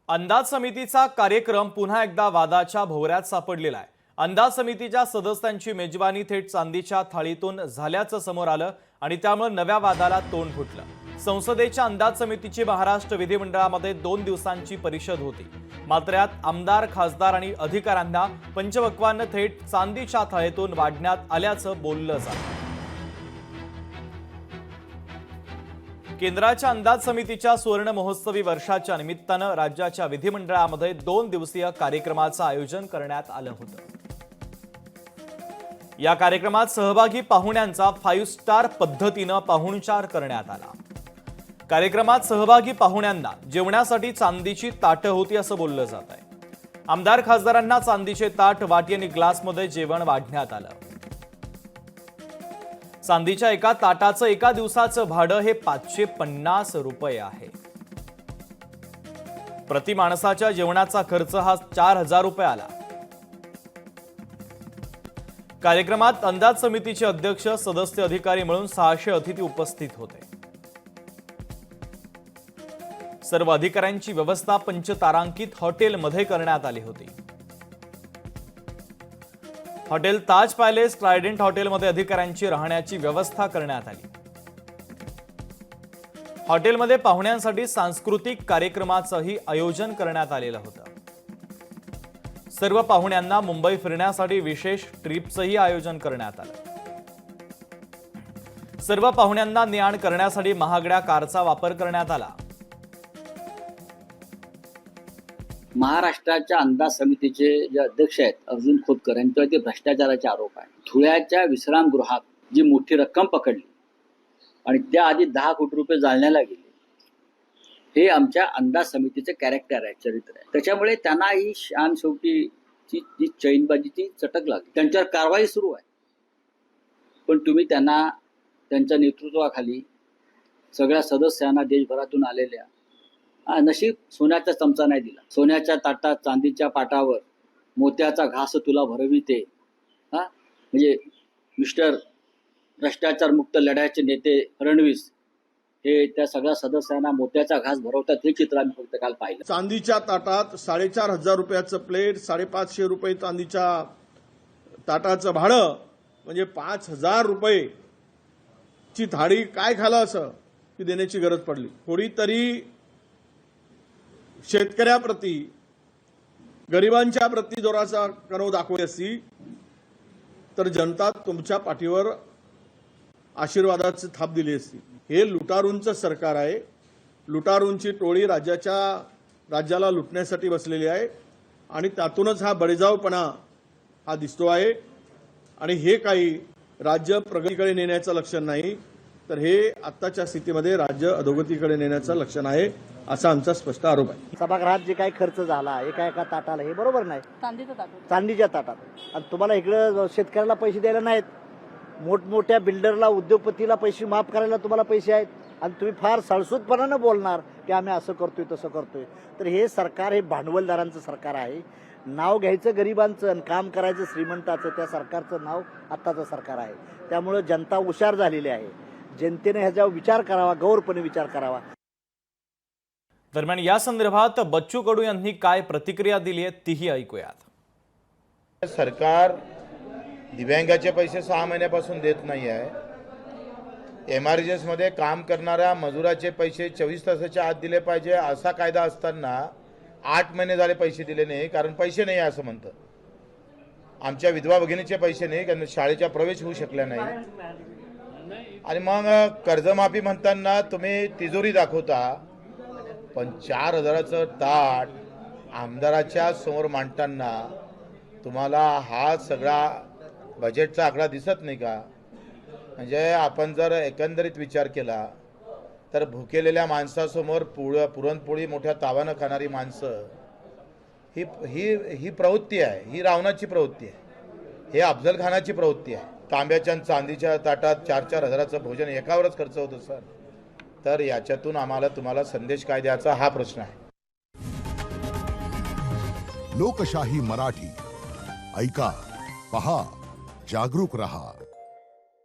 अंदाज समितीचा कार्यक्रम पुन्हा एकदा वादाच्या भोवऱ्यात सापडलेला आहे। अंदाज समितीच्या सदस्यांची मेजबानी थेट चांदीच्या थाळीतून झाल्याचं समोर आलं आणि त्यामुळे नव्या वादाला तोंड फुटलं। संसदेच्या अंदाज समितीची महाराष्ट्र विधिमंडळामध्ये 2 दिवसांची परिषद होती। मात्र यात आमदार, खासदार आणि अधिकाऱ्यांना पंचवक्वानं थेट चांदीच्या थाळीतून वाढण्यात आल्याचं बोललं जातं। केंद्राच्या अंदाज समितीच्या सुवर्ण महोत्सवी वर्षाच्या निमित्तानं राज्याच्या विधिमंडळामध्ये 2 दिवसीय कार्यक्रमाचं आयोजन करण्यात आलं होतं। या कार्यक्रमात सहभागी पाहुण्यांचा 5 स्टार पद्धतीनं पाहुणचार करण्यात आला। कार्यक्रमात सहभागी पाहुण्यांना जेवणासाठी चांदीची ताटं होती असं बोललं जात आहे। आमदार, खासदारांना चांदीचे ताट, वाटी आणि ग्लासमध्ये जेवण वाढण्यात आलं। चांदीच्या एका ताटाचं एका दिवसाचं भाडं हे 550 रुपये आहे। प्रति माणसाच्या जेवणाचा खर्च हा 4000 रुपये आला। कार्यक्रमात अंदाज समितीचे अध्यक्ष, सदस्य, अधिकारी मिळून 600 अतिथी उपस्थित होते। सर्व अधिकाऱ्यांची व्यवस्था पंचतारांकित हॉटेलमध्ये करण्यात आली होती। हॉटेल ताज पॅलेस, ट्रायडेंट हॉटेलमध्ये अधिकाऱ्यांची राहण्याची व्यवस्था करण्यात आली। हॉटेलमध्ये पाहुण्यांसाठी सांस्कृतिक कार्यक्रमाचंही आयोजन करण्यात आलेलं होतं। सर्व पाहुण्यांना मुंबई फिरण्यासाठी विशेष ट्रिपचंही आयोजन करण्यात आलं। सर्व पाहुण्यांना ने-आण करण्यासाठी महागड्या कारचा वापर करण्यात आला। महाराष्ट्राच्या अंदाज समितीचे जे अध्यक्ष आहेत अर्जुन खोतकर यांच्यावरती भ्रष्टाचाराचे आरोप आहे। धुळ्याच्या विश्रामगृहात जी मोठी रक्कम पकडली आणि त्याआधी 10 कोटी रुपये जाळण्याला गेले, हे आमच्या अंदाज समितीचे कॅरेक्टर आहे, चरित्र आहे। त्याच्यामुळे त्यांना ही शान शेवटीची जी चैनबाजीची चटक लागली, त्यांच्यावर कारवाई सुरू आहे। पण तुम्ही त्यांना त्यांच्या नेतृत्वाखाली सगळ्या सदस्यांना देशभरातून आलेल्या नशीब सोन्याचा चमचा नाही दिला। सोन्याच्या ताटात, चांदीच्या पाटावर मोत्याचा घास तुला भरविते, म्हणजे मिस्टर भ्रष्टाचार मुक्त लढ्याचे नेते फडणवीस हे त्या सगळ्या सदस्यांना मोत्याचा घास भरवतात, हे चित्र आम्ही फक्त काल पाहिलं। चांदीच्या ताटात 4500 रुपयाचं प्लेट, 550 रुपये चांदीच्या ताटाचं भाडं, म्हणजे 5000 रुपये ची थाळी काय खालं असं की देण्याची गरज पडली। थोडी तरी शेतकऱ्याप्रती, गरिबांच्या प्रती जोराचा कणव दाखवली असती तर जनता तुमच्या पाठीवर आशीर्वादाची थाप दिली असती। हे लुटारूंचं सरकार आहे। लुटारूंची टोळी राज्याला लुटण्यासाठी बसलेली आहे आणि त्यातूनच हा बळीजावपणा हा दिसतो आहे। आणि हे काही राज्य प्रगतीकडे नेण्याचं लक्षण नाही, तर हे आत्ताच्या स्थितीमध्ये राज्य अधोगतीकडे नेण्याचं लक्षण आहे, असा आमचा स्पष्ट आरोप आहे। सभागृहात जे काही खर्च झाला एका ताटाला, हे बरोबर नाही। चांदीच्या ताटात आणि तुम्हाला इकडे शेतकऱ्याला पैसे द्यायला नाहीत, मोठमोठ्या बिल्डरला, उद्योगपतीला पैसे माफ करायला तुम्हाला पैसे आहेत आणि तुम्ही फार सळसूतपणानं बोलणार की आम्ही असं करतोय तसं करतोय। तर हे सरकार हे भांडवलदारांचं सरकार आहे। नाव घ्यायचं गरिबांचं आणि काम करायचं श्रीमंताचं, त्या सरकारचं नाव आत्ताचं सरकार आहे। त्यामुळे जनता हुशार झालेली आहे। जनतेने ह्याच्यावर विचार करावा, गौरपणे विचार करावा। दरम्यान या संदर्भात बच्चू कडू यांनी काय प्रतिक्रिया दिली आहे तीही ऐकूयात। सरकार दिव्यांगाचे पैसे 6 महिन्यापासून देत नाही आहे। एमर्जन्सीमध्ये काम करणाऱ्या मजुराचे पैसे 24 तासाच्या आत दिले पाहिजे असा कायदा असताना 8 महिने झाले पैसे दिले नाही, कारण पैसे नाही असं म्हणतं। आमच्या विधवा भगिनीचे पैसे नाही, कारण शाळेचा प्रवेश होऊ शकला नाही। आणि मग कर्जमाफी म्हणताना तुम्ही तिजोरी दाखवता, पण 4000चं ताट आमदाराच्या समोर मांडताना तुम्हाला हा सगळा बजेटचा आकडा दिसत नाही का? म्हणजे आपण जर एकंदरीत विचार केला तर भुकेलेल्या माणसासमोर पुरणपोळी मोठ्या तावानं खाणारी माणसं ही ही ही प्रवृत्ती आहे, ही रावणाची प्रवृत्ती आहे, हे अफजल खानाची प्रवृत्ती आहे। तांब्याच्या आणि चांदीच्या ताटात 4-4 हजाराचं भोजन एकावरच खर्च होत असेल तर याच्यातून आम्हाला तुम्हाला संदेश काय द्यायचा हा प्रश्न आहे। लोकशाही मराठी ऐका, पहा, जागरूक रहा।